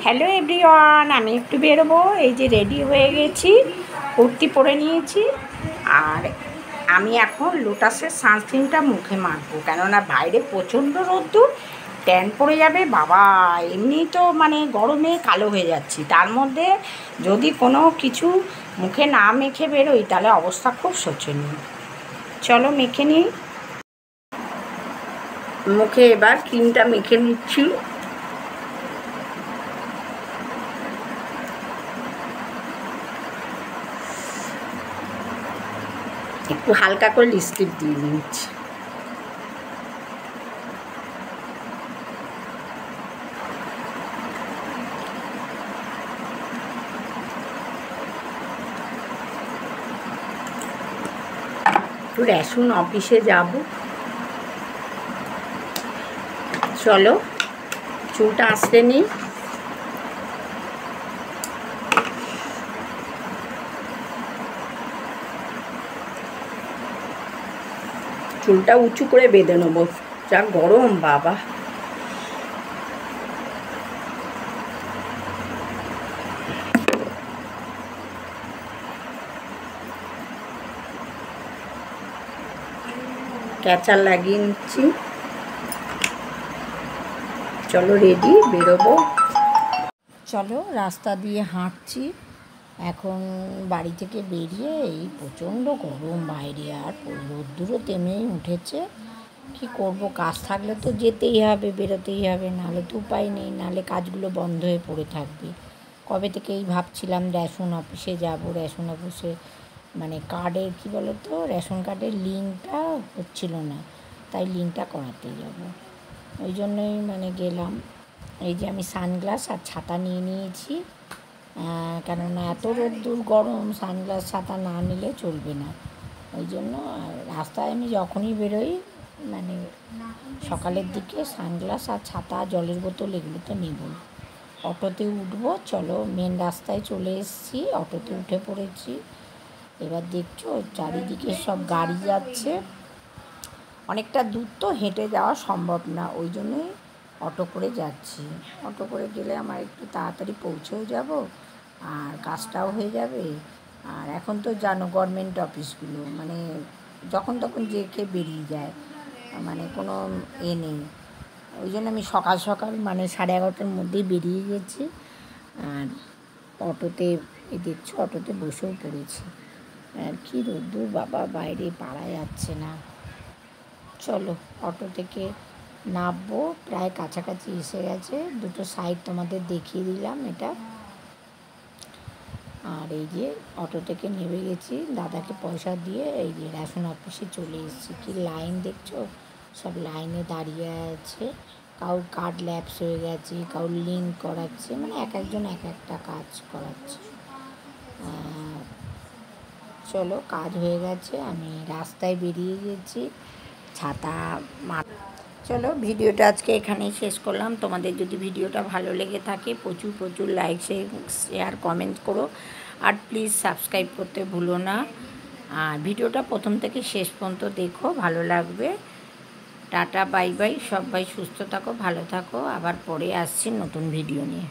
Hello everyone, আমি একটু বেরোবো। এই যে রেডি হয়ে গেছি, কুর্তি পরে নিয়েছি। আর আমি এখন লোটাসের সানস্ক্রিনটা মুখে মাখবো, কেননা বাইরে প্রচণ্ড রোদ্দুর, ট্যান পড়ে যাবে বাবা। এমনি তো মানে গরমে কালো হয়ে যাচ্ছি, তার মধ্যে যদি কোনো কিছু মুখে না মেখে বেরোই তাহলে অবস্থা খুব শোচনীয়। চলো মেখে নিই। মুখে এবার ক্রিমটা মেখে নিচ্ছি। একটু হালকা করে লিপস্টিক দিয়ে নিচ্ছি। একটু রেশন অফিসে যাব, চলো চুলটা আসতে নিই। চুলটা উঁচু করে বেঁধে নেবো, যা গরম বাবা। ক্যাচার লাগিয়ে নিচ্ছি। চলো রেডি, বেরোবো। চলো রাস্তা দিয়ে হাঁটছি এখন। বাড়ি থেকে বেরিয়ে এই প্রচণ্ড গরম বাইরে, আর রোদ্দুরও তেমনি উঠেছে। কি করব, কাজ থাকলে তো যেতেই হবে, বেরোতেই হবে, নাহলে তো উপায় নেই, নাহলে কাজগুলো বন্ধ হয়ে পড়ে থাকবে। কবে থেকেই ভাবছিলাম রেশন অফিসে যাব। রেশন অফিসে মানে কার্ডের কী বলো তো, রেশন কার্ডের লিঙ্কটা হচ্ছিল না, তাই লিঙ্কটা করাতে যাব। ওই জন্যই মানে গেলাম। এই যে আমি সানগ্লাস আর ছাতা নিয়ে নিয়েছি, কেননা এত রোদ্দুর গরম, সানগ্লাস ছাতা না নিলে চলবে না। ওই জন্য রাস্তায় আমি যখনই বেরোই মানে সকালের দিকে সানগ্লাস আর ছাতা, জলের বোতল এগুলো তো নেবই। অটোতে উঠবো, চলো মেন রাস্তায় চলে এসেছি, অটোতে উঠে পড়েছি। এবার দেখছো চারিদিকে সব গাড়ি যাচ্ছে, অনেকটা দূর তো হেঁটে যাওয়া সম্ভব না, ওই জন্যই অটো করে যাচ্ছি। অটো করে গেলে আমার একটু তাড়াতাড়ি পৌঁছেও যাব, আর কাজটাও হয়ে যাবে। আর এখন তো জানো গভর্নমেন্ট অফিসগুলো মানে যখন তখন যে কেউ বেরিয়ে যায়, মানে কোনো নেই। ওই জন্য আমি সকাল সকাল মানে 11:30টার মধ্যেই বেরিয়ে গেছি। আর অটোতে দেখছো, অটোতে বসেও পড়েছি। আর কি রোদ্দুর বাবা, বাইরে পারা যাচ্ছে না। চলো অটো থেকে নামবো, প্রায় কাছাকাছি এসে গেছে। দুটো সাইড তোমাদের দেখিয়ে দিলাম এটা। আর এই যে অটো থেকে নেমে গেছি, দাদাকে পয়সা দিয়ে এই যে রেশন অফিসে চলে এসেছি। কি লাইন দেখছো, সব লাইনে দাঁড়িয়ে আছে। কারোর কার্ড ল্যাপস হয়ে গেছে, কারোর লিঙ্ক করাচ্ছে, মানে এক একজন এক একটা কাজ করাচ্ছে। চলো কাজ হয়ে গেছে, আমি রাস্তায় বেরিয়ে গেছি, ছাতা চলো ভিডিওটা আজকে এখানেই শেষ করলাম। তোমাদের যদি ভিডিওটা ভালো লেগে থাকে প্রচুর প্রচুর লাইক শেয়ার কমেন্ট করো, আর প্লিজ সাবস্ক্রাইব করতে ভুলো না। আর ভিডিওটা প্রথম থেকে শেষ পর্যন্ত দেখো, ভালো লাগবে। টাটা বাই বাই, সবাই সুস্থ থাকো, ভালো থাকো। আবার পরে আসছি নতুন ভিডিও নিয়ে।